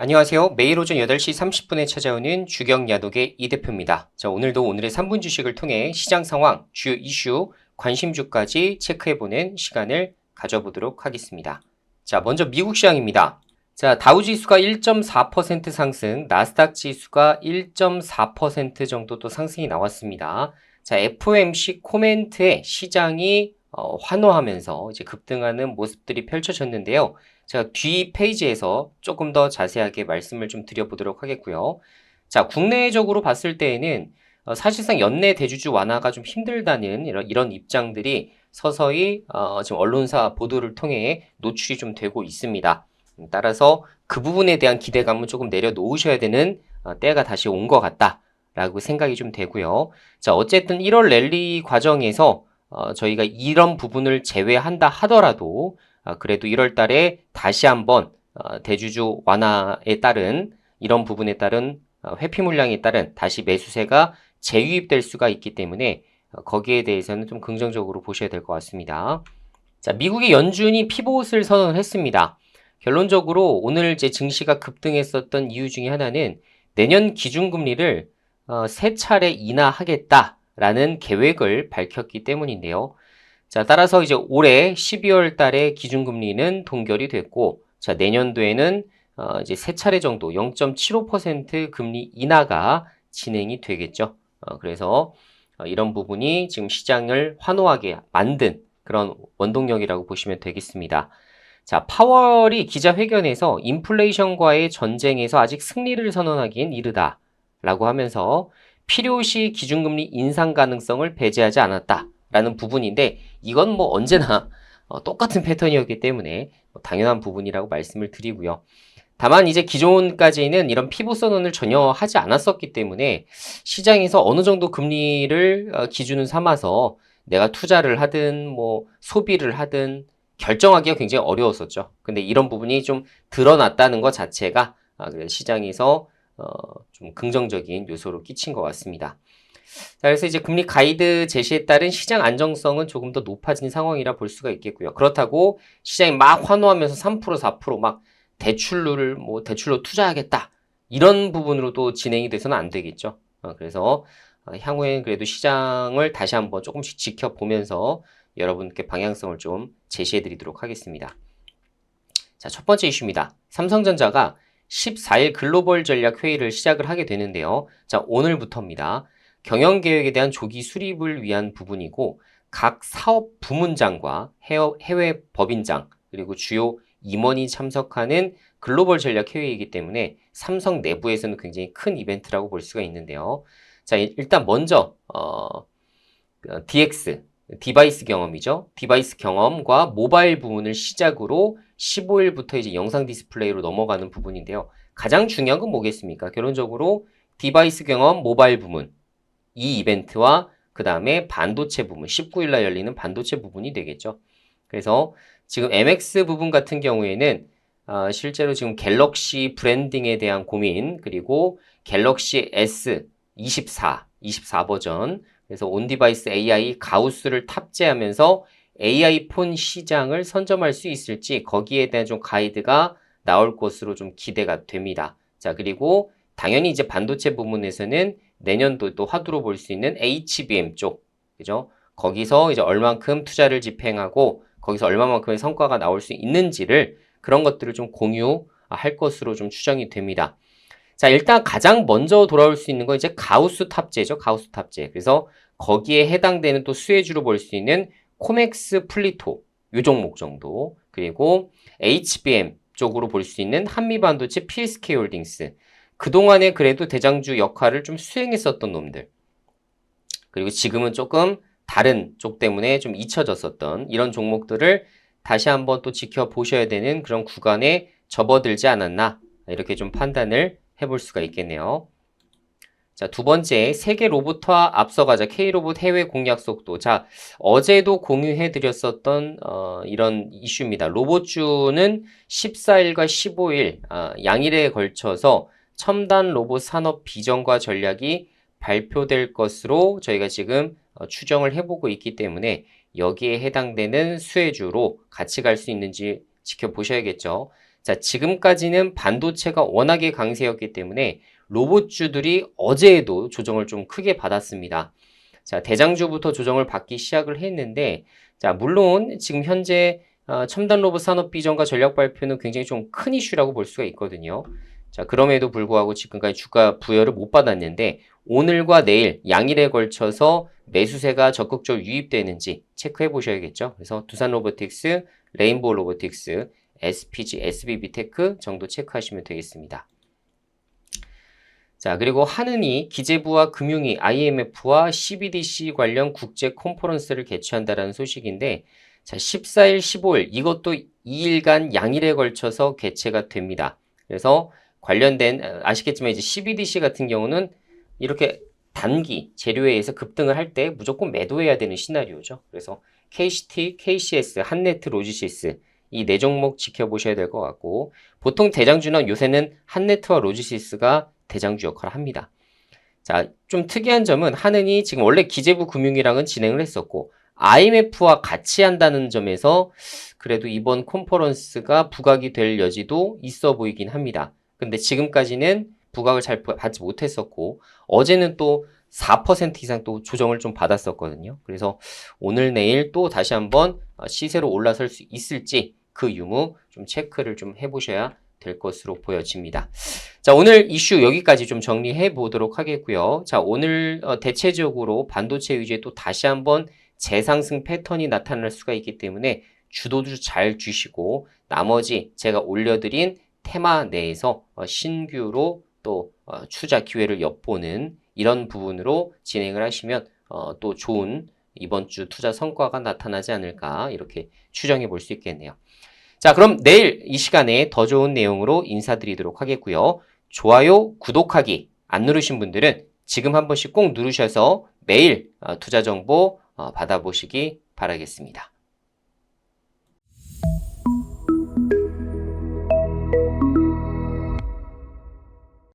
안녕하세요. 매일 오전 8시 30분에 찾아오는 주경야독의 이 대표입니다. 자, 오늘도 오늘의 3분 주식을 통해 시장 상황, 주요 이슈, 관심주까지 체크해보는 시간을 가져보도록 하겠습니다. 자, 먼저 미국 시장입니다. 자, 다우지수가 1.4% 상승, 나스닥 지수가 1.4% 정도 또 상승이 나왔습니다. 자, FOMC 코멘트에 시장이 환호하면서 이제 급등하는 모습들이 펼쳐졌는데요. 제가 뒤 페이지에서 조금 더 자세하게 말씀을 좀 드려보도록 하겠고요. 자, 국내적으로 봤을 때에는 사실상 연내 대주주 완화가 좀 힘들다는 이런 입장들이 서서히 지금 언론사 보도를 통해 노출이 좀 되고 있습니다. 따라서 그 부분에 대한 기대감은 조금 내려놓으셔야 되는 때가 다시 온 것 같다라고 생각이 좀 되고요. 자, 어쨌든 1월 랠리 과정에서 저희가 이런 부분을 제외한다 하더라도 그래도 1월 달에 다시 한번 대주주 완화에 따른 이런 부분에 따른 회피 물량에 따른 다시 매수세가 재유입될 수가 있기 때문에 거기에 대해서는 좀 긍정적으로 보셔야 될 것 같습니다. 자, 미국의 연준이 피봇을 선언을 했습니다. 결론적으로 오늘 이제 증시가 급등했었던 이유 중에 하나는 내년 기준금리를 3차례 인하하겠다라는 계획을 밝혔기 때문인데요. 자, 따라서 이제 올해 12월 달에 기준금리는 동결이 됐고, 자, 내년도에는 이제 3차례 정도 0.75% 금리 인하가 진행이 되겠죠. 그래서 이런 부분이 지금 시장을 환호하게 만든 그런 원동력이라고 보시면 되겠습니다. 자, 파월이 기자회견에서 인플레이션과의 전쟁에서 아직 승리를 선언하기엔 이르다라고 하면서 필요시 기준금리 인상 가능성을 배제하지 않았다라는 부분인데 이건 뭐 언제나 똑같은 패턴이었기 때문에 당연한 부분이라고 말씀을 드리고요. 다만 이제 기존까지는 이런 피봇 선언을 전혀 하지 않았었기 때문에 시장에서 어느 정도 금리를 기준을 삼아서 내가 투자를 하든 뭐 소비를 하든 결정하기가 굉장히 어려웠었죠. 근데 이런 부분이 좀 드러났다는 것 자체가 그래서 시장에서 좀 긍정적인 요소로 끼친 것 같습니다. 자, 그래서 이제 금리 가이드 제시에 따른 시장 안정성은 조금 더 높아진 상황이라 볼 수가 있겠고요. 그렇다고 시장이 막 환호하면서 3%, 4%막 대출로 투자하겠다. 이런 부분으로도 진행이 돼서는 안 되겠죠. 그래서 향후엔 그래도 시장을 다시 한번 조금씩 지켜보면서 여러분께 방향성을 좀 제시해 드리도록 하겠습니다. 자, 첫 번째 이슈입니다. 삼성전자가 14일 글로벌 전략 회의를 시작을 하게 되는데요. 자, 오늘부터입니다. 경영 계획에 대한 조기 수립을 위한 부분이고 각 사업 부문장과 해외 법인장 그리고 주요 임원이 참석하는 글로벌 전략 회의이기 때문에 삼성 내부에서는 굉장히 큰 이벤트라고 볼 수가 있는데요. 자, 일단 먼저 DX 디바이스 경험이죠. 디바이스 경험과 모바일 부문을 시작으로 15일부터 이제 영상 디스플레이로 넘어가는 부분인데요. 가장 중요한 건 뭐겠습니까? 결론적으로 디바이스 경험, 모바일 부문 이 이벤트와 그 다음에 반도체 부분 19일날 열리는 반도체 부분이 되겠죠. 그래서 지금 MX 부분 같은 경우에는 실제로 지금 갤럭시 브랜딩에 대한 고민 그리고 갤럭시 S24 버전 그래서 온디바이스 AI 가우스를 탑재하면서 AI 폰 시장을 선점할 수 있을지 거기에 대한 좀 가이드가 나올 것으로 좀 기대가 됩니다. 자, 그리고 당연히 이제 반도체 부문에서는 내년도 또 화두로 볼 수 있는 HBM 쪽, 그죠? 거기서 이제 얼만큼 투자를 집행하고 거기서 얼마만큼의 성과가 나올 수 있는지를 그런 것들을 좀 공유할 것으로 좀 추정이 됩니다. 자, 일단 가장 먼저 돌아올 수 있는 건 이제 가우스 탑재죠. 가우스 탑재. 그래서 거기에 해당되는 또 수혜주로 볼 수 있는 코맥스 플리토 요 종목 정도 그리고 HBM 쪽으로 볼 수 있는 한미반도체 PSK홀딩스 그동안에 그래도 대장주 역할을 좀 수행했었던 놈들 그리고 지금은 조금 다른 쪽 때문에 좀 잊혀졌었던 이런 종목들을 다시 한번 또 지켜보셔야 되는 그런 구간에 접어들지 않았나 이렇게 좀 판단을 해볼 수가 있겠네요. 자, 두 번째, 세계 로봇화 앞서가자 K로봇 해외 공략 속도. 자, 어제도 공유해드렸었던 이런 이슈입니다. 로봇주는 14일과 15일 양일에 걸쳐서 첨단 로봇 산업 비전과 전략이 발표될 것으로 저희가 지금 추정을 해보고 있기 때문에 여기에 해당되는 수혜주로 같이 갈 수 있는지 지켜보셔야겠죠. 자, 지금까지는 반도체가 워낙에 강세였기 때문에 로봇주들이 어제에도 조정을 좀 크게 받았습니다. 자, 대장주부터 조정을 받기 시작을 했는데, 자, 물론 지금 현재 첨단 로봇 산업 비전과 전략 발표는 굉장히 좀 큰 이슈라고 볼 수가 있거든요. 자, 그럼에도 불구하고 지금까지 주가 부여를 못 받았는데, 오늘과 내일 양일에 걸쳐서 매수세가 적극적으로 유입되는지 체크해 보셔야겠죠. 그래서 두산 로보틱스, 레인보우 로보틱스, SPG, SBB테크 정도 체크하시면 되겠습니다. 자, 그리고 한은이 기재부와 금융위, IMF와 CBDC 관련 국제 컨퍼런스를 개최한다라는 소식인데, 자, 14일, 15일 이것도 2일간 양일에 걸쳐서 개최가 됩니다. 그래서 관련된 아시겠지만 이제 CBDC 같은 경우는 이렇게 단기 재료에 의해서 급등을 할 때 무조건 매도해야 되는 시나리오죠. 그래서 KCT, KCS, 한네트, 로지시스 이 네 종목 지켜보셔야 될 것 같고, 보통 대장주는 요새는 한네트와 로지시스가 대장주 역할을 합니다. 자, 좀 특이한 점은 한은이 지금 원래 기재부 금융이랑은 진행을 했었고 IMF와 같이 한다는 점에서 그래도 이번 컨퍼런스가 부각이 될 여지도 있어 보이긴 합니다. 근데 지금까지는 부각을 잘 받지 못했었고 어제는 또 4% 이상 또 조정을 좀 받았었거든요. 그래서 오늘 내일 또 다시 한번 시세로 올라설 수 있을지 그 유무 좀 체크를 좀 해보셔야 될 것으로 보여집니다. 자, 오늘 이슈 여기까지 좀 정리해 보도록 하겠고요. 자, 오늘 대체적으로 반도체 위주에 또 다시 한번 재상승 패턴이 나타날 수가 있기 때문에 주도주 잘 주시고 나머지 제가 올려드린 테마 내에서 신규로 또 투자 기회를 엿보는 이런 부분으로 진행을 하시면 또 좋은 이번 주 투자 성과가 나타나지 않을까 이렇게 추정해 볼 수 있겠네요. 자, 그럼 내일 이 시간에 더 좋은 내용으로 인사드리도록 하겠고요. 좋아요, 구독하기 안 누르신 분들은 지금 한 번씩 꼭 누르셔서 매일 투자 정보 받아보시기 바라겠습니다.